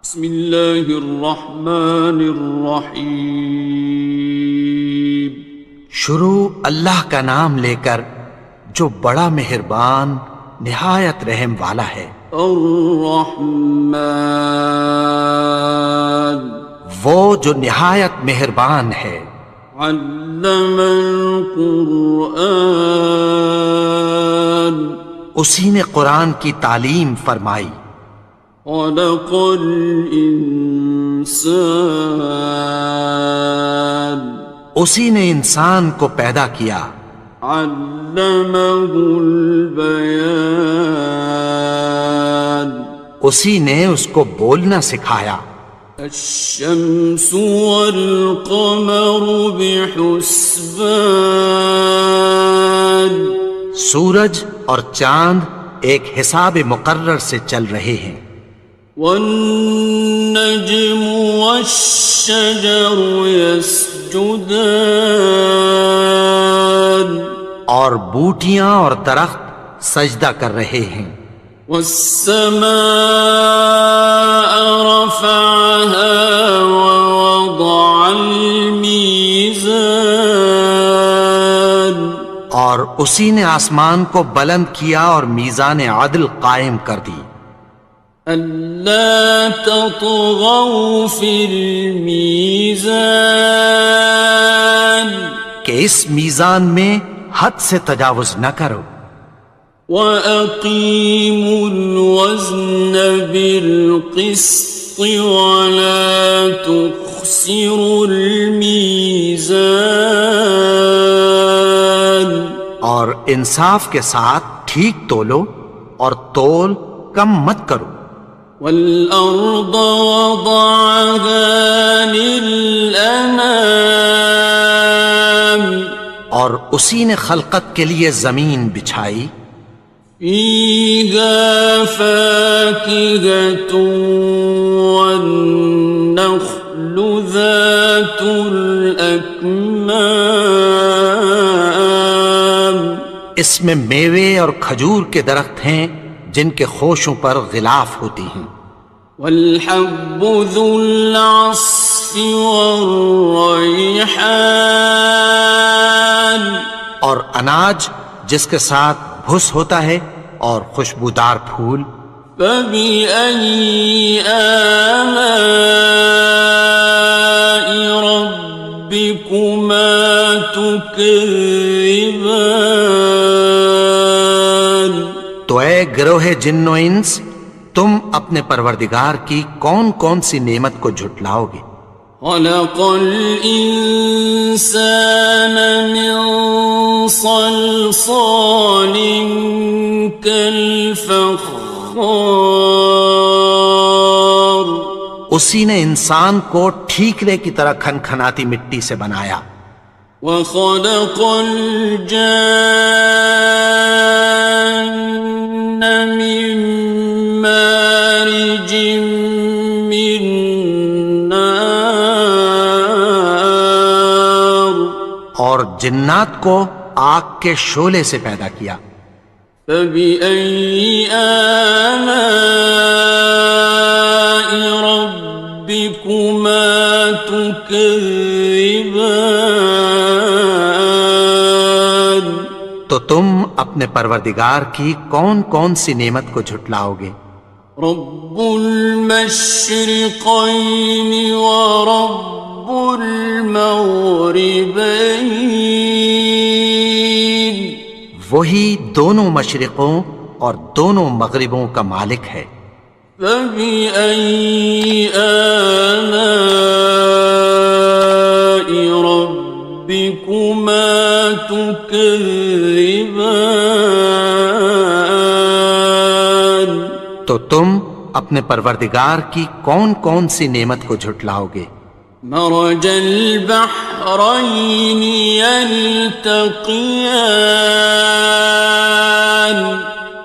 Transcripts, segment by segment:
بسم اللہ الرحمن الرحیم۔ شروع اللہ کا نام لے کر جو بڑا مہربان نہایت رحم والا ہے۔ الرحمن، وہ جو نہایت مہربان ہے۔ علم القرآن، اسی نے قرآن کی تعلیم فرمائی۔ خلق الانسان، اسی نے انسان کو پیدا کیا۔ علمہ البیان، اسی نے اس کو بولنا سکھایا۔ الشمس والقمر بحسبان، سورج اور چاند ایک حساب مقرر سے چل رہے ہیں۔ والنجم والشجر يسجدان، اور بوٹیاں اور درخت سجدہ کر رہے ہیں۔ والسماء رفعها ووضع الميزان، اور اسی نے آسمان کو بلند کیا اور میزان عدل قائم کر دی۔ ألا تطغوا في الميزان، کہ اس میزان میں حد سے تجاوز نہ کرو۔ وَأَقِيمُوا الْوَزْنَ بِالْقِسْطِ وَلَا تُخْسِرُوا الْمِيزَانَ، اور انصاف کے ساتھ ٹھیک تولو اور تول کم مت کرو۔ وَالْأَرْضَ وَضَعَهَا لِلْأَنَامِ، اور اسی نے خلقت کے لیے زمین بچھائی۔ فِيهَا فَاكِهَةٌ وَالنَّخْلُ ذَاتُ الْأَكْمَامِ، اس میں میوے اور کھجور کے درخت ہیں جن کے خوشوں پر غلاف ہوتی ہیں۔ وَالْحَبُّ ذُو الْعَصْفِ وَالرَّيْحَانِ، اور اناج جس کے ساتھ بھس ہوتا ہے اور خوشبودار پھول۔ فَبِأَيِّ آلَاءِ رَبِّكُمَا تُكَذِّبَانِ، تو اے گروہ جن و انس، تم اپنے پروردگار کی کون کون سی نعمت کو جھٹلاؤ گے؟ خَلَقَ الْإِنسَانَ مِنْ صَلْصَالٍ كَالْفَخَّارِ، اسی نے انسان کو ٹھیکرے کی طرح کھنکھناتی مٹی سے بنایا۔ وَخَلَقَ الْجَانَّ مِن مَّارِجٍ مِّن نَّارٍ، اور جنات کو آگ کے شعلے سے پیدا کیا۔ فَبِأَيِّ آلَاءِ رَبِّكُمَا تُكَذِّبَانِ، تو تم اپنے پروردگار کی کون کون سی نعمت کو جھٹلاؤ گے؟ رب المشرقین ورب المغربین، وہی دونوں مشرقوں اور دونوں مغربوں کا مالک ہے۔ فَبِأَيِّ آلَاءِ رَبِّكُمَا تُكَذِّبَانِ، تو تم اپنے پروردگار کی کون کون سی نعمت کو جھٹلاؤ گے؟ مرج البحرین یلتقیان،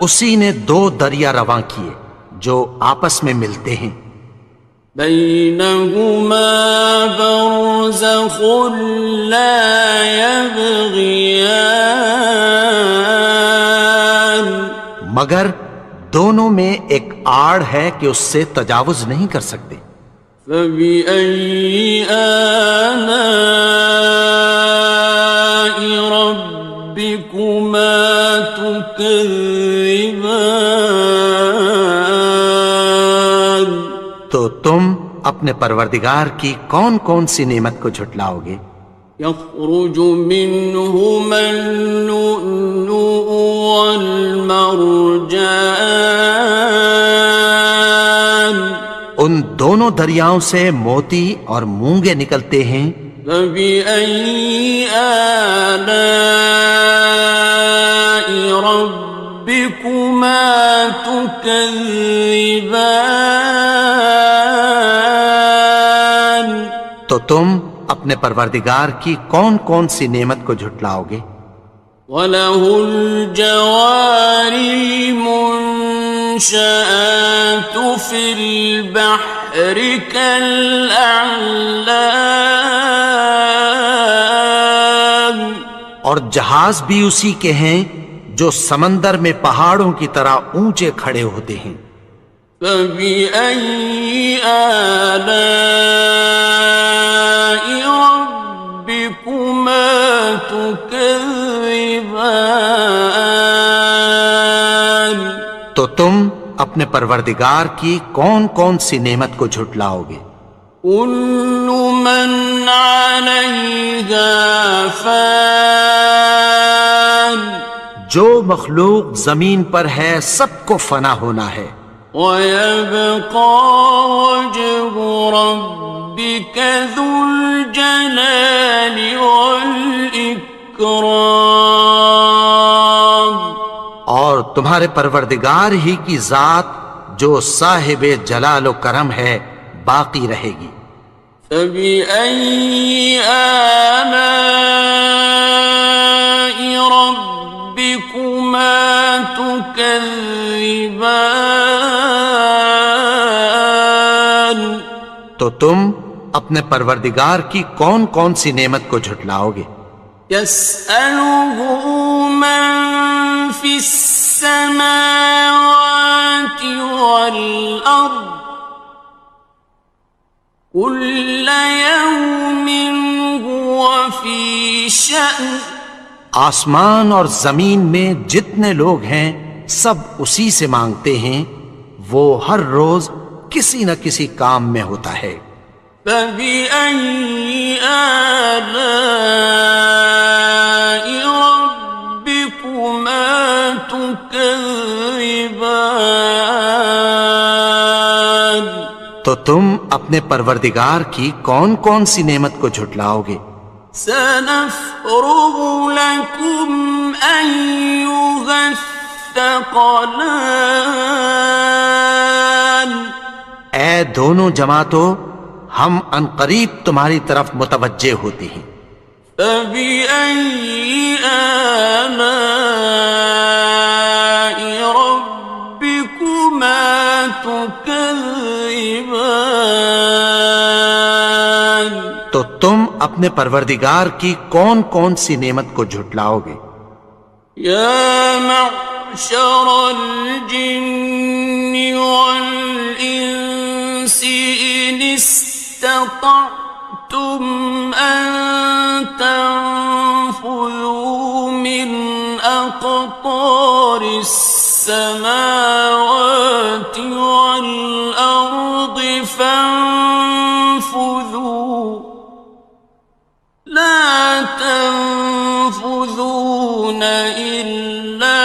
اسی نے دو دریا رواں کیے جو آپس میں ملتے ہیں۔ بینہما برزخ لا یبغیان، مگر دونوں میں ایک آڑ ہے کہ اس سے تجاوز نہیں کر سکتے۔ فبأي آلاء ربكما تكذبان؟ تو تم اپنے پروردگار کی کون کون سی نعمت کو جھٹلاؤ گے؟ يخرج منهما اللؤلؤ والمرجان، ان دونوں دریاؤں سے موتی اور مونگے نکلتے ہیں۔ فبأي آلاء ربكما تكذبان؟ تو تم اپنے پروردگار کی کون کون سی نعمت کو جھٹلاؤ گے؟ وَلَهُ الْجَوَارِ الْمُنشَآتُ فِي الْبَحْرِ كَالْأَعْلَامِ، اور جہاز بھی اسی کے ہیں جو سمندر میں پہاڑوں کی طرح اونچے کھڑے ہوتے ہیں۔ فَبِأَيِّ آلَاءِ رَبِّكُمَا تُكَذِّبَانِ؟ تو تم اپنے پروردگار کی کون کون سی نعمت کو جھٹلاؤ گے؟ كُلُّ مَنْ عَلَيْهَا فَانٍ، جو مخلوق زمین پر ہے سب کو فنا ہونا ہے۔ وَيَبْقَى وَجْهُ رَبِّكَ ذُو الْجَلَالِ وَالْإِكْرَامِ، اور تمہارے پروردگار ہی کی ذات جو صاحب جلال و کرم ہے باقی رہے گی۔ فَبِأَيِّ آلَاءِ رَبِّكُمَا تُكَذِّبَانِ؟ تو تم اپنے پروردگار کی کون کون سی نعمت کو جھٹلاؤ گے؟ يَسْأَلُهُ مَن فِي السَّمَاوَاتِ وَالْأَرْضِ كُلَّ يَوْمٍ هُوَ فِي شَأْنٍ، آسمان اور زمین میں جتنے لوگ ہیں سب اسی سے مانگتے ہیں، وہ ہر روز کسی نہ کسی کام میں ہوتا ہے۔ فَبِأَيِّ آلَاءِ رَبِّكُمَا تُكَذِّبَانِ؟ تو تم اپنے پروردگار کی کون کون سی نعمت کو جھٹلاؤ گے؟ سَنَفْرُغُ لَكُمْ أَيُّهَ الثَّقَلَانِ، اے دونوں جماعتوں ہم عنقریب تمہاری طرف متوجہ ہوتے ہیں۔ فَبِأَيِّ آلَاءِ رَبِّكُمَا تُكَذِّبَانِ؟ تو تم اپنے پروردگار کی کون کون سی نعمت کو جھٹلاؤ گے؟ يَا مَعْشَرَ الْجِنِّ وَالْإِنسِ إِنِ اسْتَطَعْتُمْ أَن تَنفُذُوا مِنْ أَقْطَارِ السَّمَاوَاتِ وَالْأَرْضِ فَانفُذُوا لَا تَنفُذُونَ إِلَّا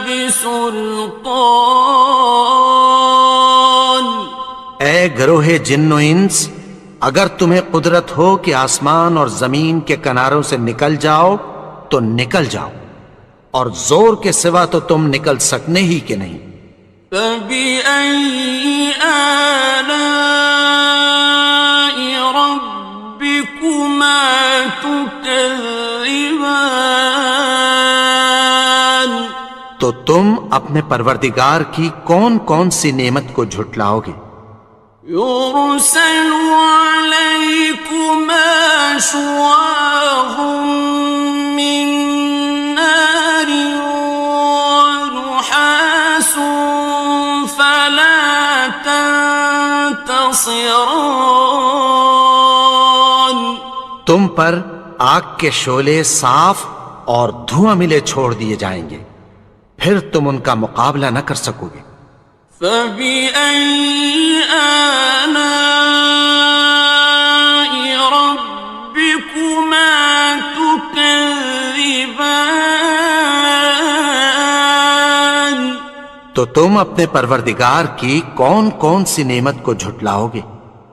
بِسُلْطَانٍ۔ اے گروہ جن و انس، اگر تمہیں قدرت ہو کہ آسمان اور زمین کے کناروں سے نکل جاؤ تو نکل جاؤ، اور زور کے سوا تو تم نکل سکنے ہی کہ نہیں۔ فَبِأَيِّ آلَاءِ رَبِّكُمَا تُكَذِّبَانِ؟ تو تم اپنے پروردگار کی کون کون سی نعمت کو جھٹلاؤ گے؟ يُرْسَلُ عَلَيْكُمَا شُوَاظٌ مِّن نَّارٍ وَنُحَاسٌ تنتصران. تم پر آگ کے شعلے صاف اور دھواں ملے چھوڑ دیے جائیں گے، پھر تم ان کا مقابلہ نہ کر سکو گے۔ فَبِأَيِّ آلَاءِ رَبِّكُمَا تُكَذِّبَانِ. تو تم اپنے پروردگار کی کون کون سی نعمت کو جھٹلاؤ گے؟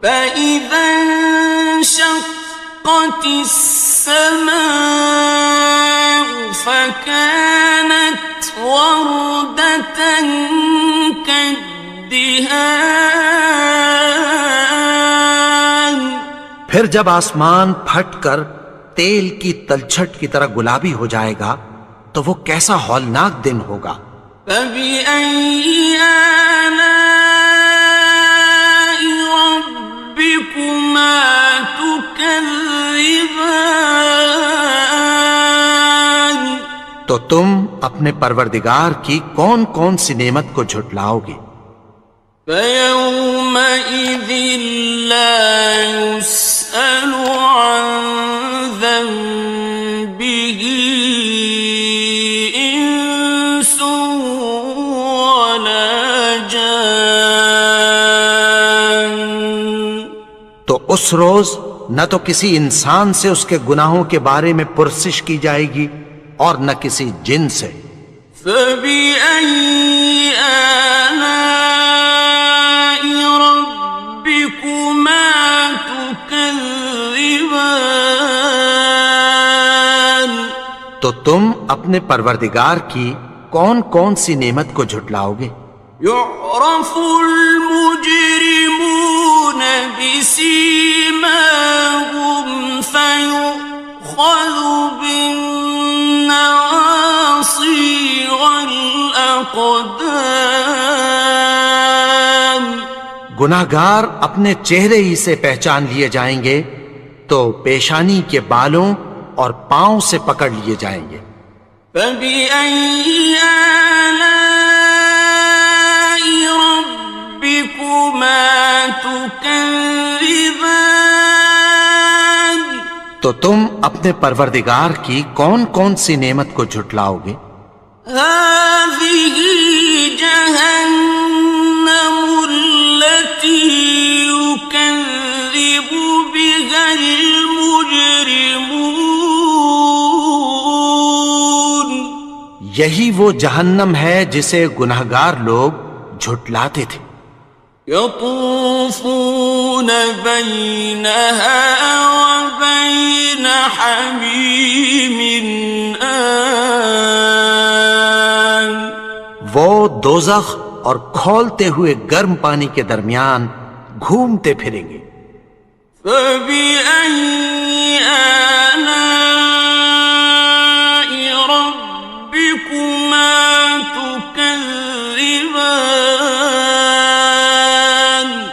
فَإِذَا انشَقَّتِ السَّمَاءُ فَكَانَتْ وَرْدَةً كَالدِّهَانِ. پھر جب آسمان پھٹ کر تیل کی تلچھٹ کی طرح گلابی ہو جائے گا تو وہ کیسا ہولناک دن ہوگا۔ فَبِأَيِّ آلَاءِ رَبِّكُمَا تُكَذِّبَانِ. تو تم اپنے پروردگار کی کون کون سی نعمت کو جھٹلاؤ گے؟ فَيَوْمَئِذٍ لَا يُسْأَلُ عَنْ ذَنبِهِ إِنسٌ وَلَا جَانٌ. تو اس روز نہ تو کسی انسان سے اس کے گناہوں کے بارے میں پرسش کی جائے گی اور نہ کسی جن سے۔ فَبِأَيِّ آلَاءِ رَبِّكُمَا تُكَذِّبَانِ. تو تم اپنے پروردگار کی کون کون سی نعمت کو جھٹلاؤ گے؟ يُعْرَفُ الْمُجْرِمُونَ بِسِيمَاهُمْ فَيُؤْخَذُ بِالنَّوَاصِي وَالْأَقْدَامِ. گناہگار اپنے چہرے ہی سے پہچان لیے جائیں گے تو پیشانی کے بالوں اور پاؤں سے پکڑ لیے جائیں گے۔ فَبِأَيِّ آلَاءِ رَبِّكُمَا تُكَذِّبَانِ. تو تم اپنے پروردگار کی کون کون سی نعمت کو جھٹلاؤ گے؟ هَٰذِهِ جَهَنَّمُ الَّتِي يُكَذِّبُ بِهَا الْمُجْرِمُونَ. یہی وہ جہنم ہے جسے گناہگار لوگ جھٹلاتے تھے۔ يَطُوفُونَ بَيْنَهَا وَبَيْنَ حَمِيمٍ آنٍ. وہ دوزخ اور کھولتے ہوئے گرم پانی کے درمیان گھومتے پھریں گے۔ فَبِأَيِّ آلَاءِ رَبِّكُمَا تُكَذِّبَانِ.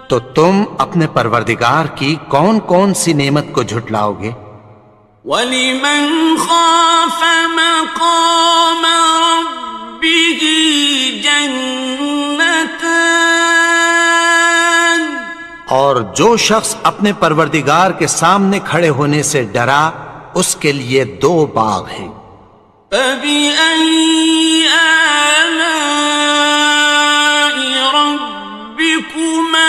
تو تم اپنے پروردگار کی کون کون سی نعمت کو جھٹلاؤ گے؟ وَلِمَنْ خَافَ مَقَامَ رَبِّهِ جَنَّتَانِ. اور جو شخص اپنے پروردگار کے سامنے کھڑے ہونے سے ڈرا اس کے لیے 2 باغ ہیں۔ فَبِأَيِّ آلَاءِ رَبِّكُمَا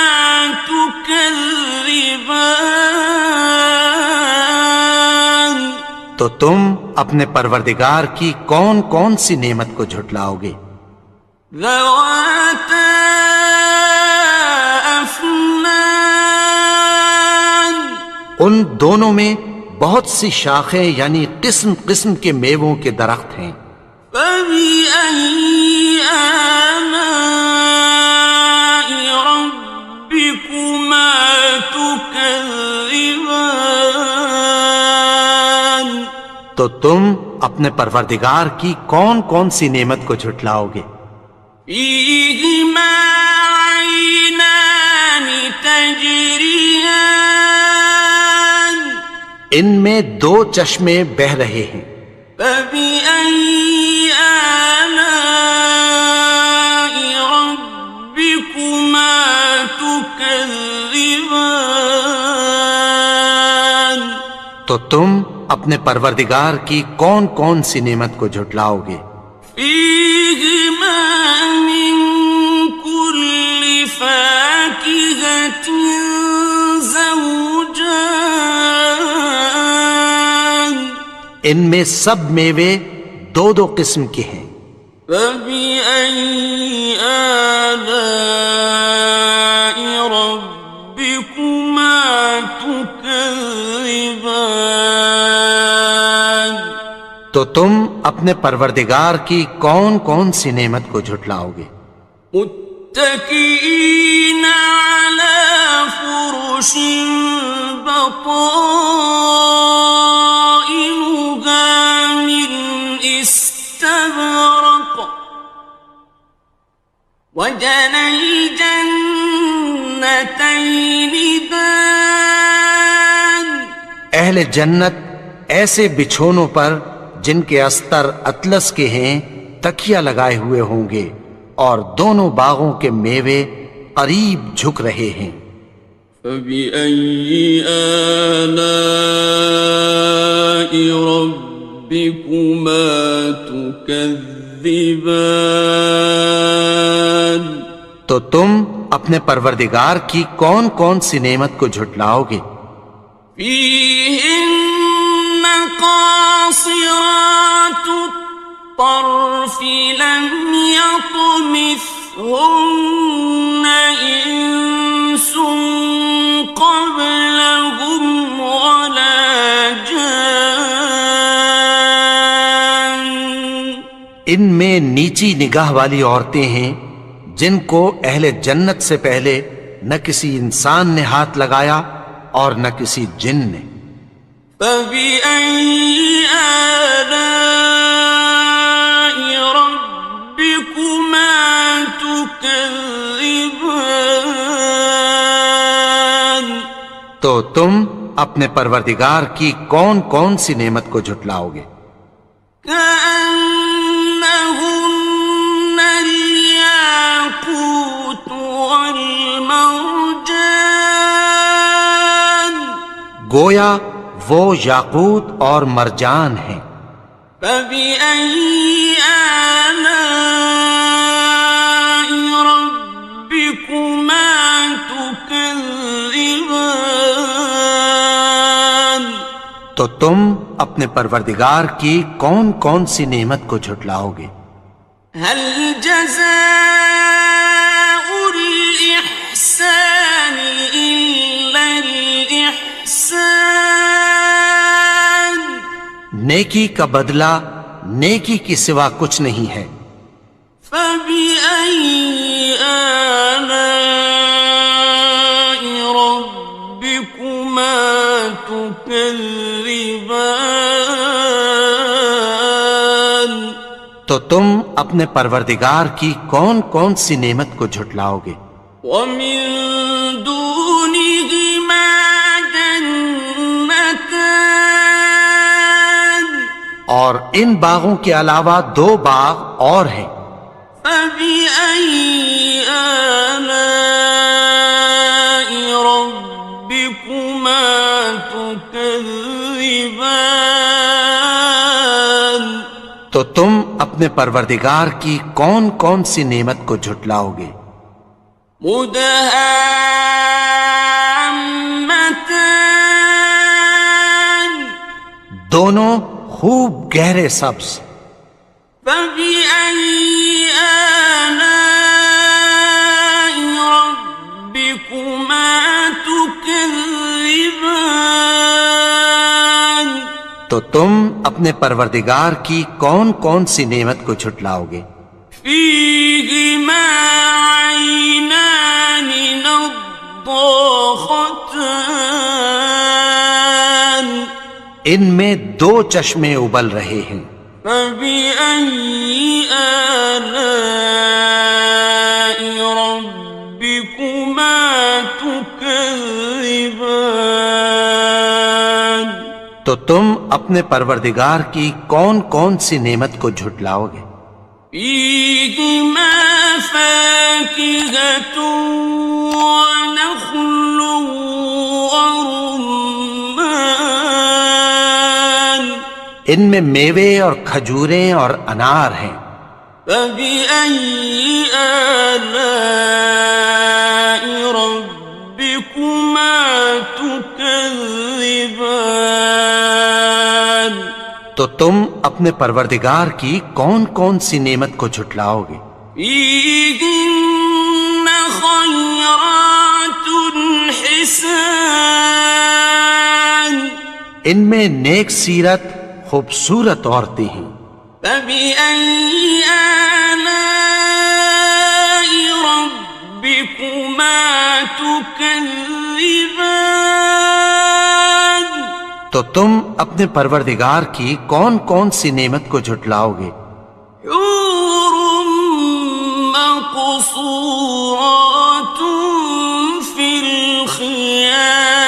تُكَذِّبَانِ. تو تم اپنے پروردگار کی کون کون سی نعمت کو جھٹلاؤ گے؟ ذَوَاتَا أَفْنَانٍ. ان دونوں میں بہت سی شاخیں یعنی قسم قسم کے میووں کے درخت ہیں۔ فَبِأَيِّ آلَاءِ رَبِّكُمَا تُكَذِّبَانِ. تو تم اپنے پروردگار کی کون کون سی نعمت کو جھٹلاؤ گے؟ فِيهِمَا عَيْنَانِ تَجْرِيَانِ. ان میں 2 چشمے بہہ رہے ہیں۔ فَبِأَيِّ آلَاءِ رَبِّكُمَا تُكَذِّبَانِ. تكذبان تو تم اپنے پروردگار کی کون کون سی نعمت کو جھٹلاؤ گے؟ فيهما من كل فاكهة زوجان ان میں سب میوے دو دو قسم کے ہیں۔ فبأي آلاء ربكما تكذبان تو تم اپنے پروردگار کی کون کون سی نعمت کو جھٹلاؤ گے؟ متكئين على فرش بطائنها من استبرق وجنى الجنتين دان اہل جنت ایسے بچھونوں پر جن کے استر اطلس کے ہیں تکیہ لگائے ہوئے ہوں گے، اور دونوں باغوں کے میوے قریب جھک رہے ہیں۔ فبأي آلاء ربكما تكذبان تو تم اپنے پروردگار کی کون کون سی نعمت کو جھٹلاؤ گے؟ فيهن قاصرات الطرف لم يطمثهن إنس قبلهم ولا جان ان میں نیچی نگاہ والی عورتیں ہیں جن کو اہل جنت سے پہلے نہ کسی انسان نے ہاتھ لگایا اور نہ کسی جن نے۔ فبأي آلاء ربكما تكذبان تو تم اپنے پروردگار کی کون کون سی نعمت کو جھٹلاؤ گے؟ كأنهن الياقوت والمرجان گویا وہ یاقوت اور مرجان ہیں۔ فبأي آلاء ربكما تكذبان تو تم اپنے پروردگار کی کون کون سی نعمت کو جھٹلاؤ گے؟ هل جزاء الإحسان إلا الإحسان نیکی کا بدلہ نیکی کی سوا کچھ نہیں ہے۔ فبأي آلاء ربكما تكذبان تو تم اپنے پروردگار کی کون کون سی نعمت کو جھٹلاؤ گے؟ ومن دونهما جنتان اور ان باغوں کے علاوہ دو باغ اور ہیں۔ فبأي آلاء ربكما تكذبان تو تم اپنے پروردگار کی کون کون سی نعمت کو جھٹلاؤ گے؟ مدهامتان دونوں خوب گہرے سبز۔ فبأي آلاء ربكما تكذبان تو تم اپنے پروردگار کی کون کون سی نعمت کو جھٹلاؤ گے؟ فيهما عينان نضاختان ان میں دو چشمے ابل رہے ہیں۔ فبأي آلاء ربكما تكذبان تو تم اپنے پروردگار کی کون کون سی نعمت کو جھٹلاؤ گے؟ فيهما فاكهة ونخل ورمان ان میں میوے اور کھجوریں اور انار ہیں. فبأي آلاء ربكما تكذبان تو تم اپنے پروردگار کی کون کون سی نعمت کو جھٹلاؤ گے؟ فيهن خيرات حسان ان میں نیک سیرت خوبصورت عورتیں ہیں. فبأي آلاء ربكما تكذبان تو تم اپنے پروردگار کی کون کون سی نعمت کو جھٹلاؤ گے؟ حور مقصورات في الخيام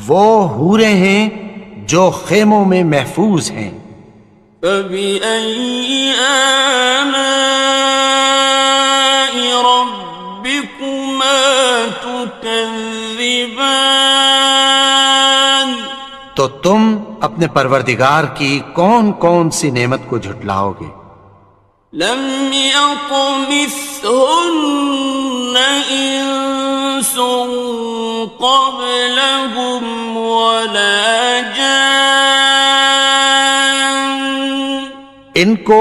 وہ حوریں ہیں جو خیموں میں محفوظ ہیں. فبأي آلاء ربكما تكذبان تو تم اپنے پروردگار کی کون کون سی نعمت کو جھٹلاؤ گے؟ لم يطمثهن إنس قبلهم ولا جان ان کو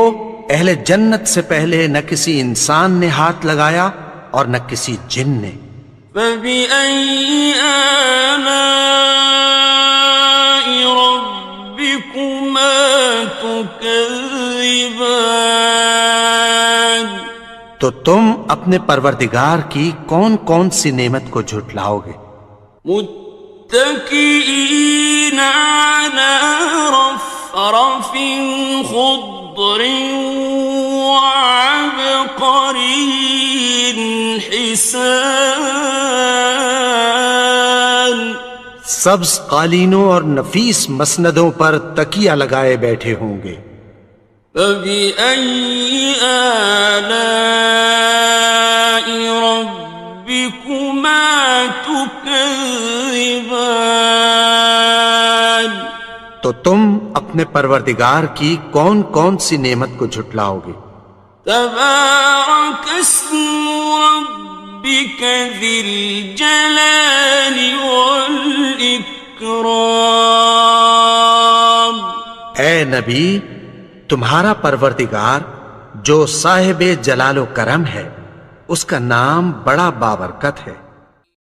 اہل جنت سے پہلے نہ کسی انسان نے ہاتھ لگایا اور نہ کسی جن نے. فبأي آلاء ربكما تكذبان تو تم اپنے پروردگار کی کون کون سی نعمت کو جھٹلاؤ گے؟ متكئين على رفرف خضر وعبقري حسان سبز قالینوں اور نفیس مسندوں پر تکیہ لگائے بیٹھے ہوں گے. فبأي آلاء ربكما تكذبان تو تم اپنے پروردگار کی کون کون سی نعمت کو جھٹلاؤ گے؟ تبارك اسم ربك ذي الجلال والإكرام اے نبی، تمہارا پروردگار جو صاحب جلال و کرم ہے، اس کا نام بڑا بابرکت ہے.